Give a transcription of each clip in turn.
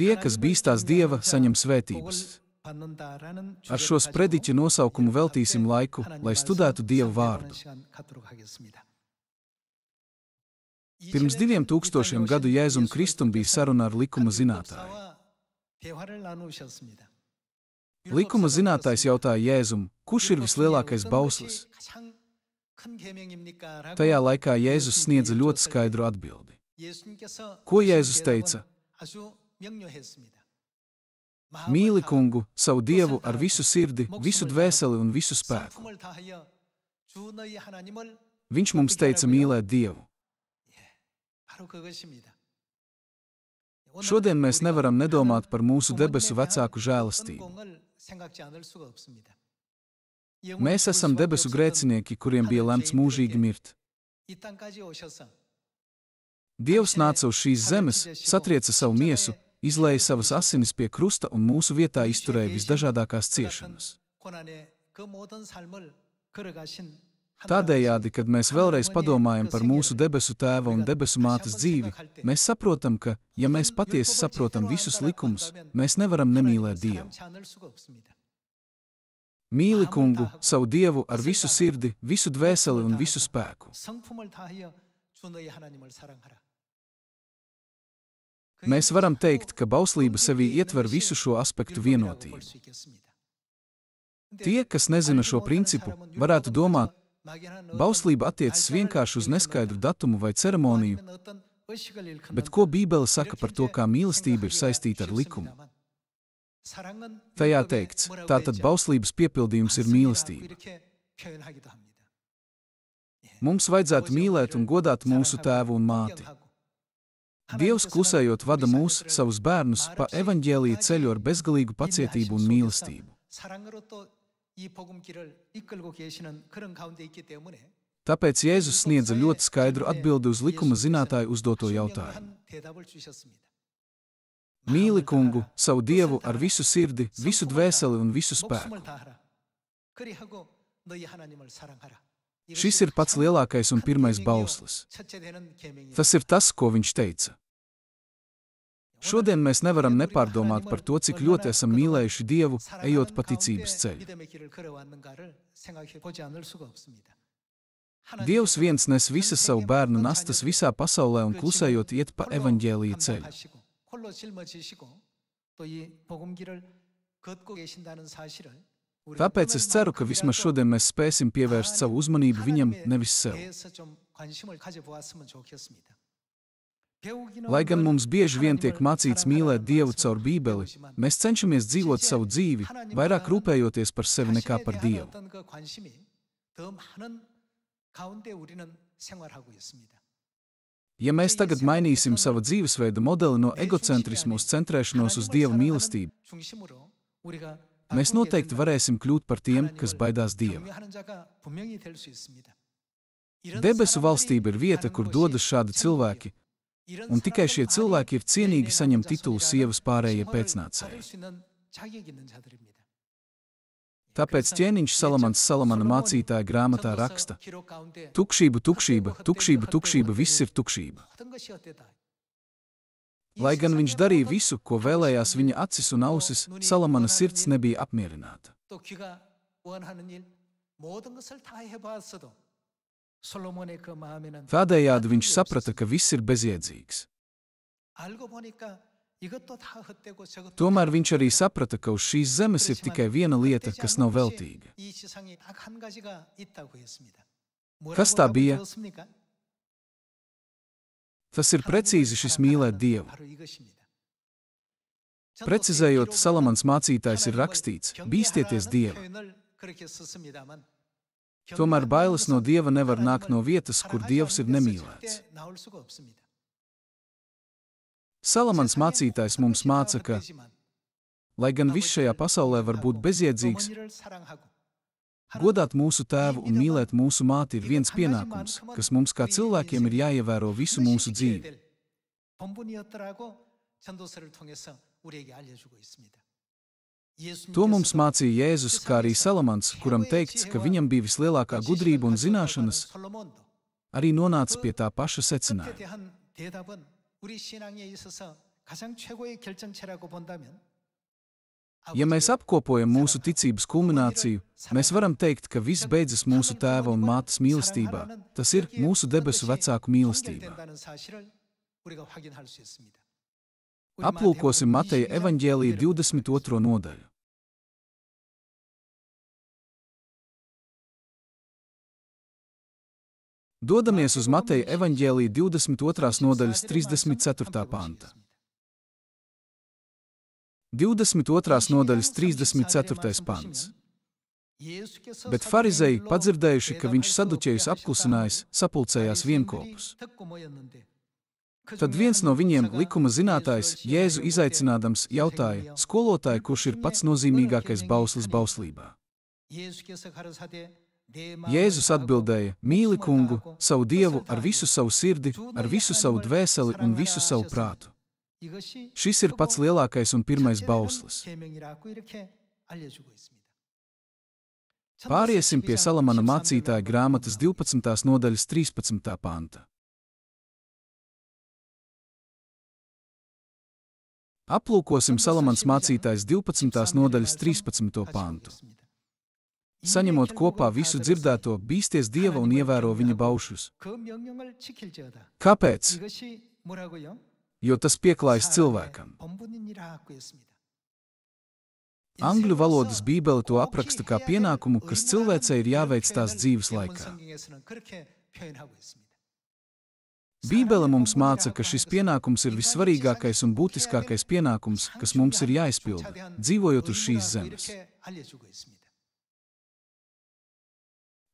Tie, kas bīstās Dieva, saņem svētības. Ar šo sprediķa nosaukumu veltīsim laiku, lai studētu Dieva vārdu. Pirms 2000 gadu Jēzum Kristum bija saruna ar likuma zinātāju. Likuma zinātājs jautāja Jēzum, kurš ir vislielākais bauslis? Tajā laikā Jēzus sniedza ļoti skaidru atbildi. Ko Jēzus teica? Mīli Kungu, savu Dievu ar visu sirdi, visu dvēseli un visu spēku. Viņš mums teica mīlēt Dievu. Šodien mēs nevaram nedomāt par mūsu debesu vecāku žēlastību. Mēs esam debesu grēcinieki, kuriem bija lemts mūžīgi mirt. Dievs nāca uz šīs zemes, satrieca savu miesu, izlēja savas asinis pie krusta un mūsu vietā izturēja visdažādākās ciešanas. Tādējādi, kad mēs vēlreiz padomājam par mūsu debesu tēva un debesu mātes dzīvi, mēs saprotam, ka, ja mēs patiesi saprotam visus likumus, mēs nevaram nemīlēt Dievu. Mīli Kungu, savu Dievu ar visu sirdi, visu dvēseli un visu spēku. Mēs varam teikt, ka bauslība sevī ietver visu šo aspektu vienotību. Tie, kas nezina šo principu, varētu domāt, bauslība attiecas vienkārši uz neskaidru datumu vai ceremoniju, bet ko Bībele saka par to, kā mīlestība ir saistīta ar likumu? Tajā teikts, tātad bauslības piepildījums ir mīlestība. Mums vajadzētu mīlēt un godāt mūsu tēvu un māti. Dievs klusējot vada mūs, savus bērnus, pa evaņģēlija ceļu ar bezgalīgu pacietību un mīlestību. Tāpēc Jēzus sniedza ļoti skaidru atbildi uz likuma zinātāju uzdoto jautājumu. Mīli Kungu, savu Dievu ar visu sirdi, visu dvēseli un visu spēku. Šis ir pats lielākais un pirmais bauslis. Tas ir tas, ko viņš teica. Šodien mēs nevaram nepārdomāt par to, cik ļoti esam mīlējuši Dievu, ejot pa ticības ceļu. Dievs viens nes visas savu bērnu nastas visā pasaulē un klusējot iet pa evaņģēlija ceļu. Tāpēc es ceru, ka vismaz šodien mēs spēsim pievērst savu uzmanību viņam, nevis sev. Lai gan mums bieži vien tiek mācīts mīlēt Dievu caur Bībeli, mēs cenšamies dzīvot savu dzīvi, vairāk rūpējoties par sevi nekā par Dievu. Ja mēs tagad mainīsim savu dzīvesveida modeli no egocentrismu uz centrēšanos uz Dieva mīlestību, mēs noteikti varēsim kļūt par tiem, kas baidās Dieva. Debesu valstība ir vieta, kur dodas šādi cilvēki, un tikai šie cilvēki ir cienīgi saņemt titulu sievas pārējie pēcnācēji. Tāpēc ķēniņš Salamans Salamana mācītāja grāmatā raksta: tukšība, tukšība, tukšība, tukšība, viss ir tukšība. Lai gan viņš darīja visu, ko vēlējās viņa acis un ausis, Salamana sirds nebija apmierināta. Tādējādi viņš saprata, ka viss ir bezjēdzīgs. Tomēr viņš arī saprata, ka uz šīs zemes ir tikai viena lieta, kas nav veltīga. Kas tā bija? Tas ir precīzi šis mīlēt Dievu. Precizējot, Salamans mācītājs ir rakstīts: bīstieties Dievu. Tomēr bailes no Dieva nevar nākt no vietas, kur Dievs ir nemīlēts. Salamans mācītājs mums māca, ka, lai gan viss šajā pasaulē var būt bezjēdzīgs, godāt mūsu tēvu un mīlēt mūsu māti ir viens pienākums, kas mums kā cilvēkiem ir jāievēro visu mūsu dzīvi. To mums mācīja Jēzus, kā arī Salamans, kuram teikts, ka viņam bija vislielākā gudrība un zināšanas, arī nonāca pie tā paša secinājuma. Ja mēs apkopojam mūsu ticības kulmināciju, mēs varam teikt, ka viss beidzas mūsu tēva un mātes mīlestībā, tas ir mūsu debesu vecāku mīlestībā. Aplūkosim Mateja evaņģēlija 22. nodaļu. Dodamies uz Mateja evaņģēlija 22. nodaļas 34. panta. 22. nodaļas 34. pants. Bet farizeji, padzirdējuši, ka viņš saduķējus apklusinājis, sapulcējās vienkopus. Tad viens no viņiem, likuma zinātājs, Jēzu izaicinādams, jautāja: skolotāj, kurš ir pats nozīmīgākais bauslis bauslībā? Jēzus atbildēja: mīli Kungu, savu Dievu ar visu savu sirdi, ar visu savu dvēseli un visu savu prātu. Šis ir pats lielākais un pirmais bauslis. Pāriesim pie Salamana mācītāja grāmatas 12. nodaļas 13. panta. Aplūkosim Salamans mācītājs 12. nodaļas 13. pantu. Saņemot kopā visu dzirdēto, bīsties Dieva un ievēro viņa baušus. Kāpēc? Jo tas pieklājas cilvēkam. Angļu valodas Bībele to apraksta kā pienākumu, kas cilvēcei ir jāveic tās dzīves laikā. Bībele mums māca, ka šis pienākums ir vissvarīgākais un būtiskākais pienākums, kas mums ir jāizpilda, dzīvojot uz šīs zemes.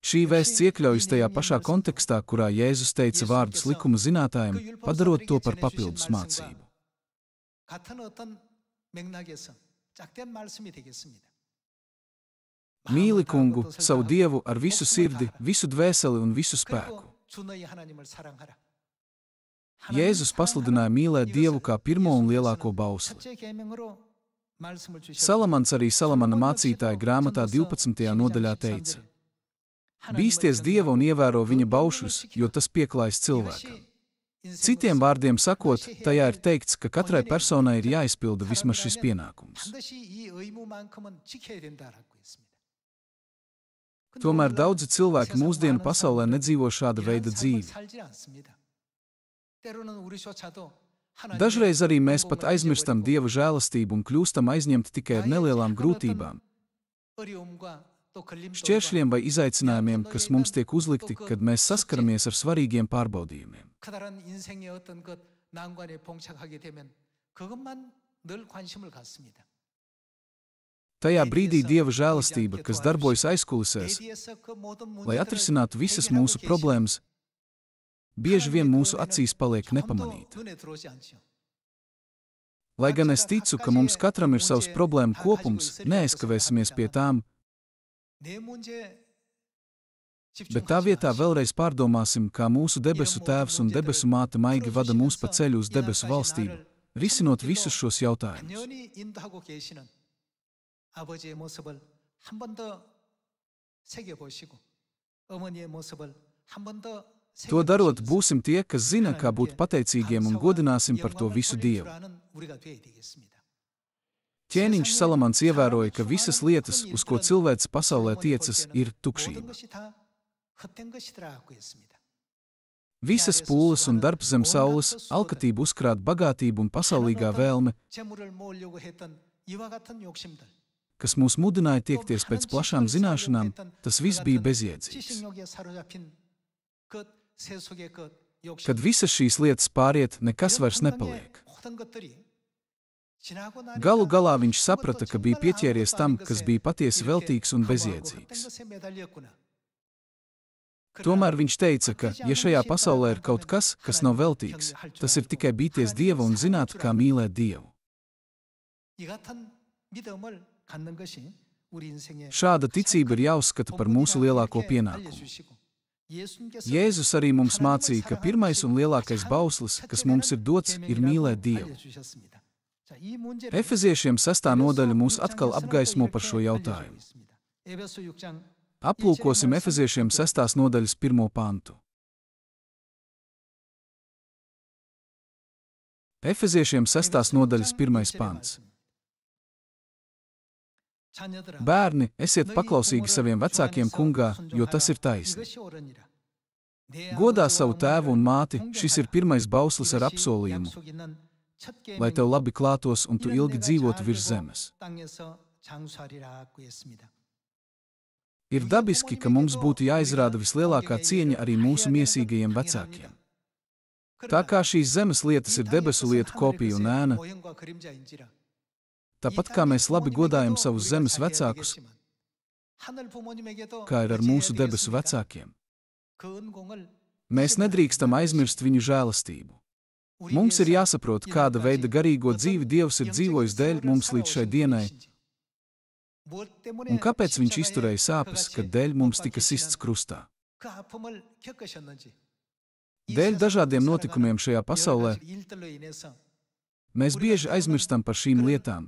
Šī vēsts iekļaujas tajā pašā kontekstā, kurā Jēzus teica vārdus likuma zinātājiem, padarot to par papildus mācību. Mīli Kungu, savu Dievu ar visu sirdi, visu dvēseli un visu spēku. Jēzus pasludināja mīlēt Dievu kā pirmo un lielāko bausli. Salamans arī Salamana mācītāja grāmatā 12. nodaļā teica: bīsties Dieva un ievēro viņa baušus, jo tas pieklājas cilvēkam. Citiem vārdiem sakot, tajā ir teikts, ka katrai personai ir jāizpilda vismaz šis pienākums. Tomēr daudzi cilvēki mūsdienu pasaulē nedzīvo šāda veida dzīvi. Dažreiz arī mēs pat aizmirstam Dieva žēlastību un kļūstam aizņemti tikai ar nelielām grūtībām, šķēršļiem vai izaicinājumiem, kas mums tiek uzlikti, kad mēs saskaramies ar svarīgiem pārbaudījumiem. Tajā brīdī Dieva žēlastība, kas darbojas aizkulisēs, lai atrisinātu visas mūsu problēmas, bieži vien mūsu acīs paliek nepamanīta. Lai gan es ticu, ka mums katram ir savs problēmu kopums, neaizkavēsimies pie tām, bet tā vietā vēlreiz pārdomāsim, kā mūsu debesu tēvs un debesu māte maigi vada mūs pa ceļu uz debesu valstību, risinot visus šos jautājumus. To darot, būsim tie, kas zina, kā būt pateicīgiem un godināsim par to visu Dievu. Ķēniņš Salamans ievēroja, ka visas lietas, uz ko cilvēks pasaulē tiecas, ir tukšība. Visas pūles un darbs zem saules, alkatība uzkrāt bagātību un pasaulīgā vēlme, kas mūs mudināja tiekties pēc plašām zināšanām, tas viss bija bezjēdzīgs. Kad visas šīs lietas pāriet, nekas vairs nepaliek. Galu galā viņš saprata, ka bija pieķēries tam, kas bija patiesi veltīgs un bezjēdzīgs. Tomēr viņš teica, ka, ja šajā pasaulē ir kaut kas, kas nav veltīgs, tas ir tikai bīties Dieva un zināt, kā mīlēt Dievu. Šāda ticība ir jāuzskata par mūsu lielāko pienākumu. Jēzus arī mums mācīja, ka pirmais un lielākais bauslis, kas mums ir dots, ir mīlēt Dievu. Efeziešiem 6. nodaļa mūs atkal apgaismo par šo jautājumu. Aplūkosim Efeziešiem 6. nodaļas 1. pantu. Efeziešiem 6. nodaļas 1. pants. Bērni, esiet paklausīgi saviem vecākiem kungā, jo tas ir taisni. Godā savu tēvu un māti, šis ir pirmais bauslis ar apsolījumu, lai tev labi klātos un tu ilgi dzīvotu virs zemes. Ir dabiski, ka mums būtu jāizrāda vislielākā cieņa arī mūsu miesīgajiem vecākiem. Tā kā šīs zemes lietas ir debesu lietu kopija un ēna, tāpat kā mēs labi godājam savus zemes vecākus, kā ir ar mūsu debesu vecākiem, mēs nedrīkstam aizmirst viņu žēlastību. Mums ir jāsaprot, kāda veida garīgo dzīvi Dievs ir dzīvojis dēļ mums līdz šai dienai, un kāpēc viņš izturēja sāpes, kad dēļ mums tika sists krustā. Dēļ dažādiem notikumiem šajā pasaulē mēs bieži aizmirstam par šīm lietām,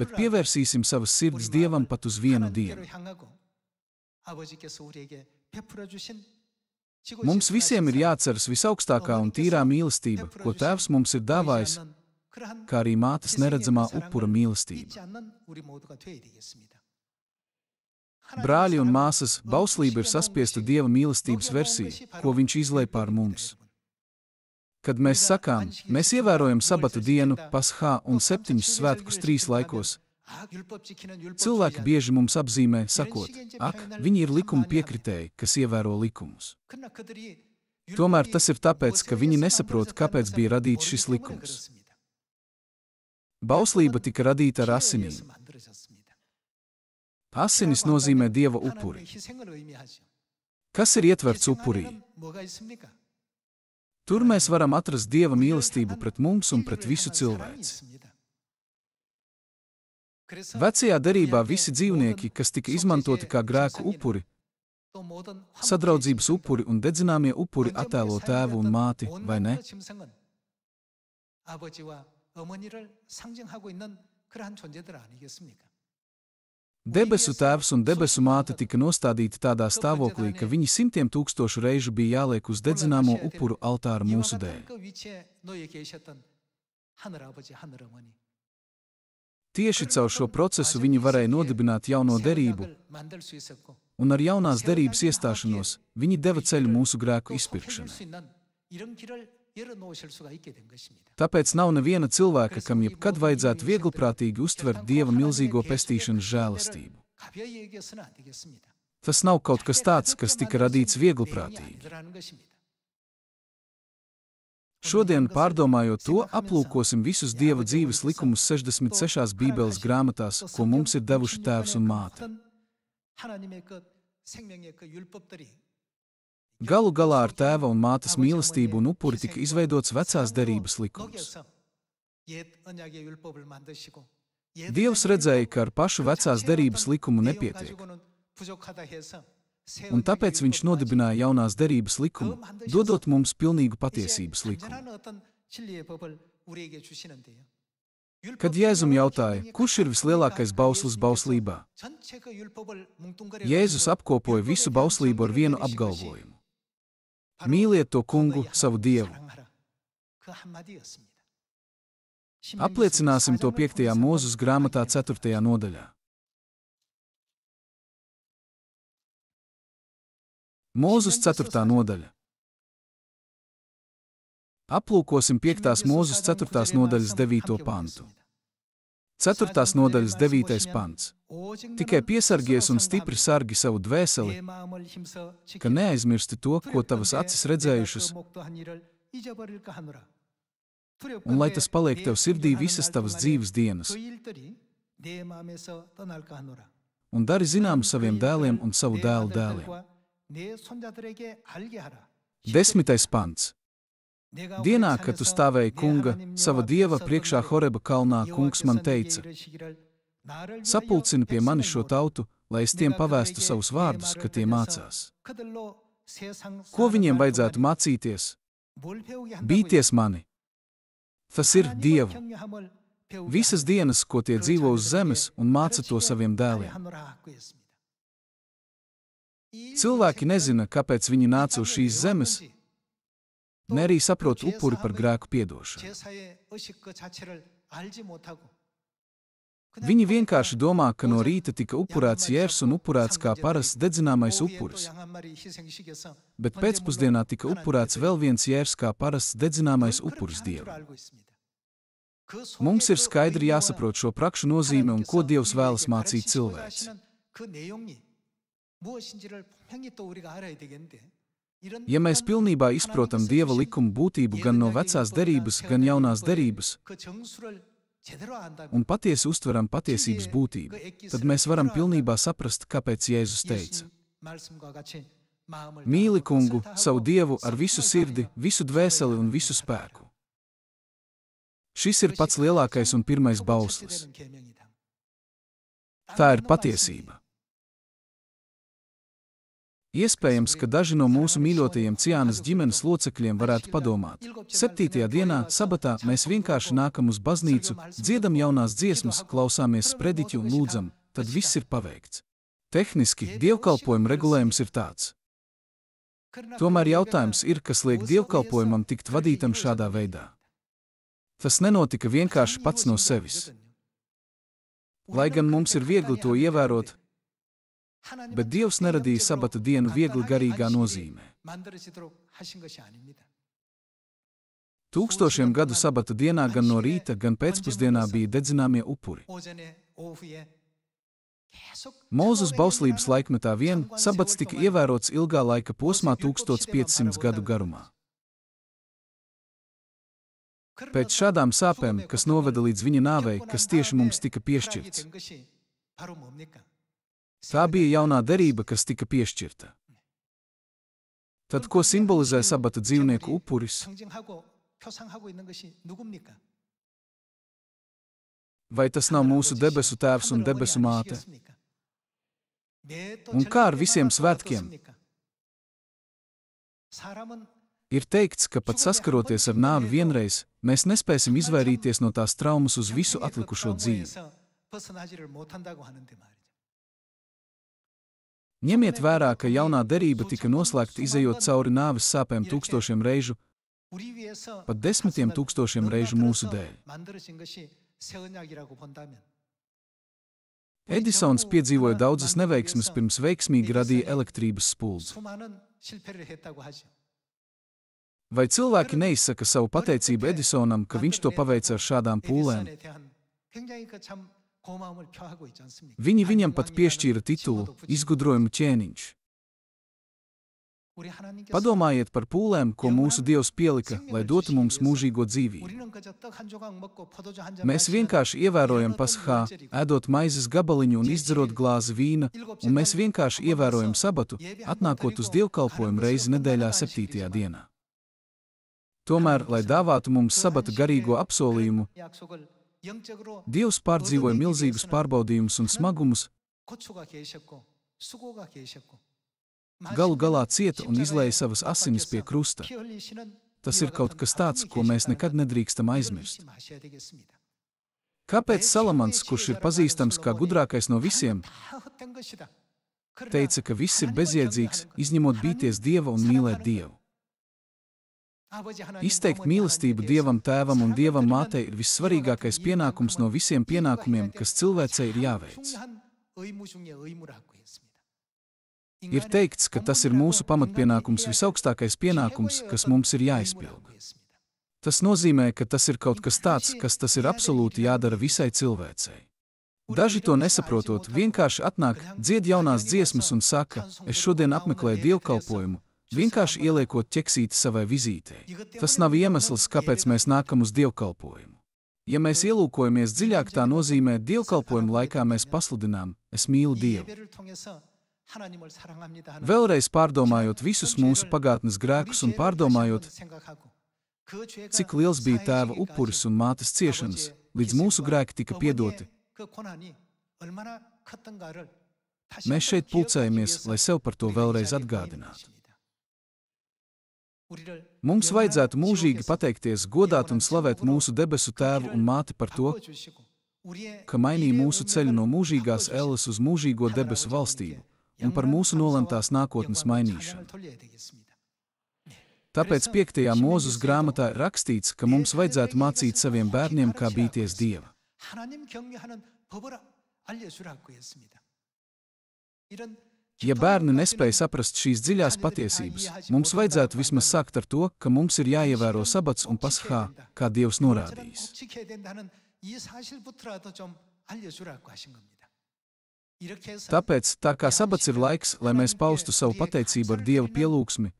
bet pievērsīsim savas sirds Dievam pat uz vienu dienu. Mums visiem ir jāatceras visaugstākā un tīrā mīlestība, ko Tēvs mums ir dāvājis, kā arī mātes neredzamā upura mīlestība. Brāļi un māsas, bauslība ir saspiesta Dieva mīlestības versija, ko viņš izlej pār mums. Kad mēs sakām, mēs ievērojam sabata dienu, Paschā un 7 svētkus 3 laikos, cilvēki bieži mums apzīmē, sakot, viņi ir likuma piekritēji, kas ievēro likumus. Tomēr tas ir tāpēc, ka viņi nesaprot, kāpēc bija radīts šis likums. Bauslība tika radīta ar asinīm. Asinis nozīmē Dieva upuri. Kas ir ietverts upurī? Tur mēs varam atrast Dieva mīlestību pret mums un pret visu cilvēci. Vecajā derībā visi dzīvnieki, kas tika izmantoti kā grēku upuri, sadraudzības upuri un dedzināmie upuri attēlo tēvu un māti, vai ne? Debesu tēvs un debesu māte tika nostādīti tādā stāvoklī, ka viņi 100 000 reižu bija jāliek uz dedzināmo upuru altāru mūsu dēļ. Tieši caur šo procesu viņi varēja nodibināt jauno derību, un ar jaunās derības iestāšanos viņi deva ceļu mūsu grēku izpirkšanai. Tāpēc nav neviena cilvēka, kam jebkad vajadzētu viegliprātīgi uztvert Dieva milzīgo pestīšanas žēlastību. Tas nav kaut kas tāds, kas tika radīts viegliprātīgi. Šodien, pārdomājot to, aplūkosim visus Dieva dzīves likumus 66 Bībeles grāmatās, ko mums ir devuši tēvs un māte. Galu galā ar tēva un mātes mīlestību un upuri tika izveidots vecās derības likums. Dievs redzēja, ka ar pašu vecās derības likumu nepietiek, un tāpēc viņš nodibināja jaunās derības likumu, dodot mums pilnīgu patiesības likumu. Kad Jēzum jautāja, kurš ir vislielākais bauslis bauslībā, Jēzus apkopoja visu bauslību ar vienu apgalvojumu. Mīliet to kungu, savu Dievu. Apliecināsim to 5. Mūzes grāmatā 4. nodaļā. Mūzes 4. nodaļa. Aplūkosim 5. Mūzes 4. nodaļas 9. pantu. 4. nodaļas 9. pants. Tikai piesargies un stipri sargi savu dvēseli, ka neaizmirsti to, ko tavas acis redzējušas, un lai tas paliek tev sirdī visas tavas dzīves dienas, un dari zināmu saviem dēliem un savu dēlu dēliem. 10. pants. Dienā, kad tu stāvēji kunga, sava Dieva priekšā Horeba kalnā, kungs man teica, sapulcini pie mani šo tautu, lai es tiem pavēstu savus vārdus, ka tie mācās. Ko viņiem vajadzētu mācīties? Bīties mani. Tas ir Dievu. Visas dienas, ko tie dzīvo uz zemes, un māca to saviem dēliem. Cilvēki nezina, kāpēc viņi nāca uz šīs zemes, ne arī saprot upuri par grēku piedošanu. Viņi vienkārši domā, ka no rīta tika upurēts jērs un upurēts kā parasts dedzināmais upuris, bet pēcpusdienā tika upurēts vēl viens jērs kā parasts dedzināmais upuris Dievam. Mums ir skaidri jāsaprot šo prakšu nozīme un ko Dievs vēlas mācīt cilvēci. Ja mēs pilnībā izprotam Dieva likumu būtību gan no vecās derības, gan jaunās derības, un patiesi uztveram patiesības būtību, tad mēs varam pilnībā saprast, kāpēc Jēzus teica: mīli Kungu, savu Dievu ar visu sirdi, visu dvēseli un visu spēku. Šis ir pats lielākais un pirmais bauslis. Tā ir patiesība. Iespējams, ka daži no mūsu mīļotajiem Ciānas ģimenes locekļiem varētu padomāt: 7. dienā, sabatā, mēs vienkārši nākam uz baznīcu, dziedam jaunās dziesmas, klausāmies sprediķu un lūdzam, tad viss ir paveikts. Tehniski, dievkalpojuma regulējums ir tāds. Tomēr jautājums ir, kas liek dievkalpojumam tikt vadītam šādā veidā. Tas nenotika vienkārši pats no sevis. Lai gan mums ir viegli to ievērot, bet Dievs neradīja sabata dienu viegli garīgā nozīmē. Tūkstošiem gadu sabata dienā gan no rīta, gan pēcpusdienā bija dedzināmie upuri. Mūzes bauslības laikmetā vien sabats tika ievērots ilgā laika posmā 1500 gadu garumā. Pēc šādām sāpēm, kas noveda līdz viņa nāvei, kas tieši mums tika piešķirts. Tā bija jaunā derība, kas tika piešķirta. Tad, ko simbolizē sabata dzīvnieku upuris? Vai tas nav mūsu debesu tēvs un debesu māte? Un kā ar visiem svētkiem? Ir teikts, ka pat saskaroties ar nāvi vienreiz, mēs nespēsim izvairīties no tās traumas uz visu atlikušo dzīvi. Ņemiet vērā, ka jaunā derība tika noslēgta izejot cauri nāves sāpēm 1000 reižu, pat 10 000 reižu mūsu dēļ. Edisons piedzīvoja daudzas neveiksmes pirms veiksmīgi radīja elektrības spuldzi. Vai cilvēki neizsaka savu pateicību Edisonam, ka viņš to paveica ar šādām pūlēm? Viņi viņam pat piešķīra titulu izgudrojumu ķēniņš. Padomājiet par pūlēm, ko mūsu Dievs pielika, lai dotu mums mūžīgo dzīvību. Mēs vienkārši ievērojam Pasahā, ēdot maizes gabaliņu un izdzerot glāzi vīna, un mēs vienkārši ievērojam sabatu, atnākot uz dievkalpojumu reizi nedēļā 7. dienā. Tomēr, lai dāvātu mums sabata garīgo apsolījumu, Dievs pārdzīvoja milzīgus pārbaudījumus un smagumus, galu galā cieta un izlēja savas asinis pie krusta. Tas ir kaut kas tāds, ko mēs nekad nedrīkstam aizmirst. Kāpēc Salamans, kurš ir pazīstams kā gudrākais no visiem, teica, ka viss ir bezjēdzīgs, izņemot bīties Dieva un mīlēt Dievu? Izteikt mīlestību Dievam Tēvam un Dievam Mātei ir vissvarīgākais pienākums no visiem pienākumiem, kas cilvēcei ir jāveic. Ir teikts, ka tas ir mūsu pamatpienākums, visaugstākais pienākums, kas mums ir jāizpilda. Tas nozīmē, ka tas ir kaut kas tāds, kas tas ir absolūti jādara visai cilvēcei. Daži to nesaprotot, vienkārši atnāk, dzied jaunās dziesmas un saka: es šodien apmeklēju dievkalpojumu, vienkārši ieliekot ķeksīti savai vizītei. Tas nav iemesls, kāpēc mēs nākam uz dievkalpojumu. Ja mēs ielūkojamies dziļāk, tā nozīmē, dievkalpojuma laikā mēs pasludinām: es mīlu Dievu. Vēlreiz pārdomājot visus mūsu pagātnes grēkus un pārdomājot, cik liels bija tēva upuris un mātes ciešanas, līdz mūsu grēki tika piedoti, mēs šeit pulcējamies, lai sev par to vēlreiz atgādinātu. Mums vajadzētu mūžīgi pateikties, godāt un slavēt mūsu debesu tēvu un māti par to, ka mainīja mūsu ceļu no mūžīgās elles uz mūžīgo debesu valstību un par mūsu nolemtās nākotnes mainīšanu. Tāpēc 5. Mūzes grāmatā ir rakstīts, ka mums vajadzētu mācīt saviem bērniem, kā bīties Dieva. Ja bērni nespēj saprast šīs dziļās patiesības, mums vajadzētu vismaz sākt ar to, ka mums ir jāievēro sabats un Paskā, kā Dievs norādījis. Tāpēc, tā kā sabats ir laiks, lai mēs paustu savu pateicību ar Dieva pielūgsmi,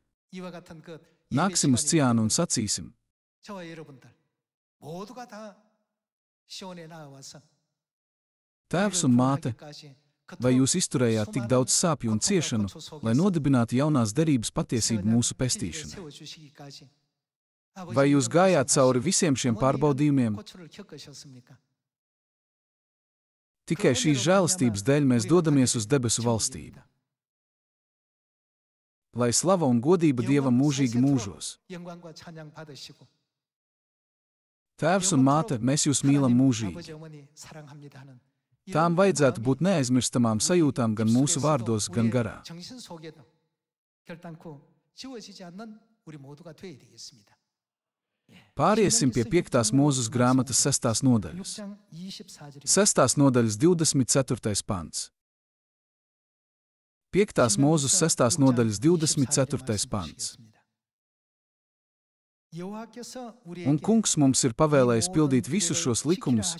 nāksim uz Ciānu un sacīsim: Tēvs un māte, vai jūs izturējāt tik daudz sāpju un ciešanu, lai nodibinātu jaunās derības patiesību mūsu pestīšanai? Vai jūs gājāt cauri visiem šiem pārbaudījumiem? Tikai šīs žēlastības dēļ mēs dodamies uz debesu valstību. Lai slava un godība Dievam mūžīgi mūžos. Tēvs un māte, mēs jūs mīlam mūžīgi. Tām vajadzētu būt neaizmirstamām sajūtām gan mūsu vārdos, gan garā. Pāriesim pie 5. Mūzes grāmatas 6. nodaļas. 6. nodaļas 24. pants. 5. Mūzes 6. nodaļas 24. pants. Un Kungs mums ir pavēlējis pildīt visus šos likumus,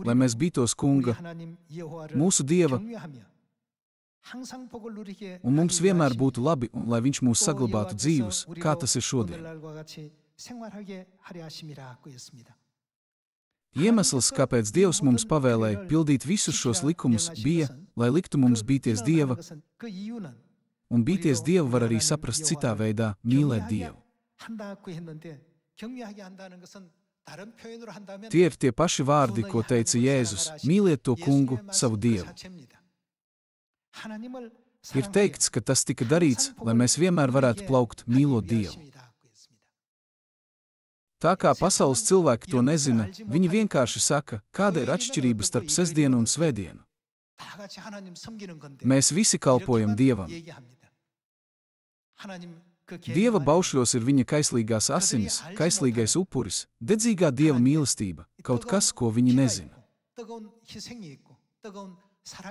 lai mēs bītos Kunga, mūsu Dieva, un mums vienmēr būtu labi, un lai Viņš mūs saglabātu dzīvus, kā tas ir šodien. Iemesls, kāpēc Dievs mums pavēlēja pildīt visus šos likumus, bija, lai liktu mums bīties Dieva, un bīties Dievu var arī saprast citā veidā – mīlēt Dievu. Tie ir tie paši vārdi, ko teica Jēzus – mīliet to Kungu, savu Dievu. Ir teikts, ka tas tika darīts, lai mēs vienmēr varētu plaukt mīlot Dievu. Tā kā pasaules cilvēki to nezina, viņi vienkārši saka, kāda ir atšķirība starp sestdienu un svētdienu. Mēs visi kalpojam Dievam. Dieva baušļos ir viņa kaislīgās asinis, kaislīgais upuris, dedzīgā Dieva mīlestība, kaut kas, ko viņi nezina.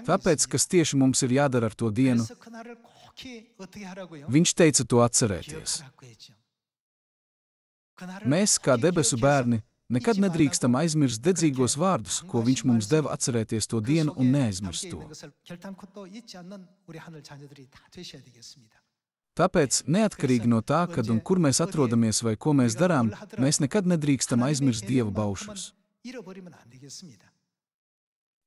Tāpēc, kas tieši mums ir jādara ar to dienu, Viņš teica to atcerēties. Mēs, kā debesu bērni, nekad nedrīkstam aizmirst dedzīgos vārdus, ko Viņš mums deva atcerēties to dienu un neaizmirst to. Tāpēc, neatkarīgi no tā, kad un kur mēs atrodamies vai ko mēs darām, mēs nekad nedrīkstam aizmirst Dieva baušļus.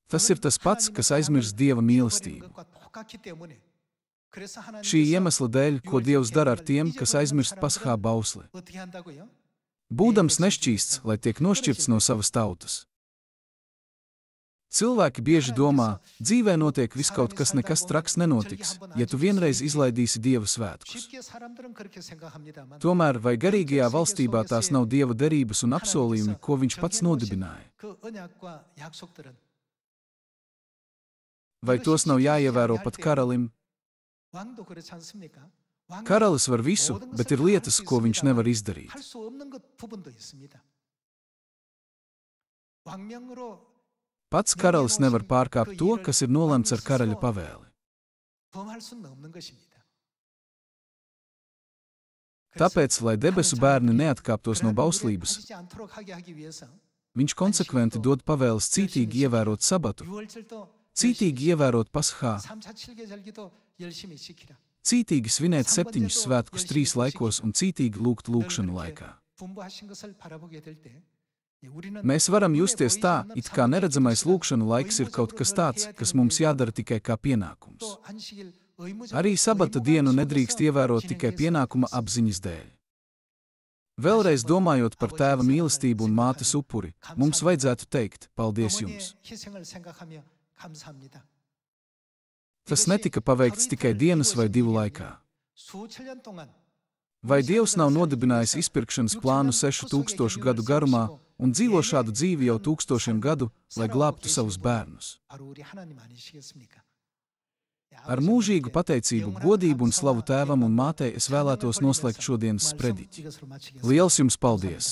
Tas ir tas pats, kas aizmirst Dieva mīlestību. Šī iemesla dēļ, ko Dievs dara ar tiem, kas aizmirst Paskā bausli. Būdams nešķīsts, lai tiek nošķirts no savas tautas. Cilvēki bieži domā, dzīvē notiek viskaut kas, nekas traks nenotiks, ja tu vienreiz izlaidīsi Dieva svētkus. Tomēr vai garīgajā valstībā tās nav Dieva derības un apsolījumi, ko Viņš pats nodibināja? Vai tos nav jāievēro pat karalim? Karalis var visu, bet ir lietas, ko viņš nevar izdarīt. Pats karalis nevar pārkāpt to, kas ir nolemts ar karaļa pavēli. Tāpēc, lai debesu bērni neatkāptos no bauslības, Viņš konsekventi dod pavēles cītīgi ievērot sabatu, cītīgi ievērot Paskā, cītīgi svinēt 7 svētkus 3 laikos un cītīgi lūgt lūgšanu laikā. Mēs varam justies tā, it kā neredzamais lūgšanu laiks ir kaut kas tāds, kas mums jādara tikai kā pienākums. Arī sabata dienu nedrīkst ievērot tikai pienākuma apziņas dēļ. Vēlreiz domājot par tēva mīlestību un mātes upuri, mums vajadzētu teikt: paldies jums! Tas netika paveikts tikai dienas vai 2 laikā. Vai Dievs nav nodibinājis izpirkšanas plānu 6000 gadu garumā un dzīvo šādu dzīvi jau 1000 gadu, lai glābtu savus bērnus? Ar mūžīgu pateicību, godību un slavu tēvam un mātei es vēlētos noslēgt šodienas sprediķi. Liels jums paldies!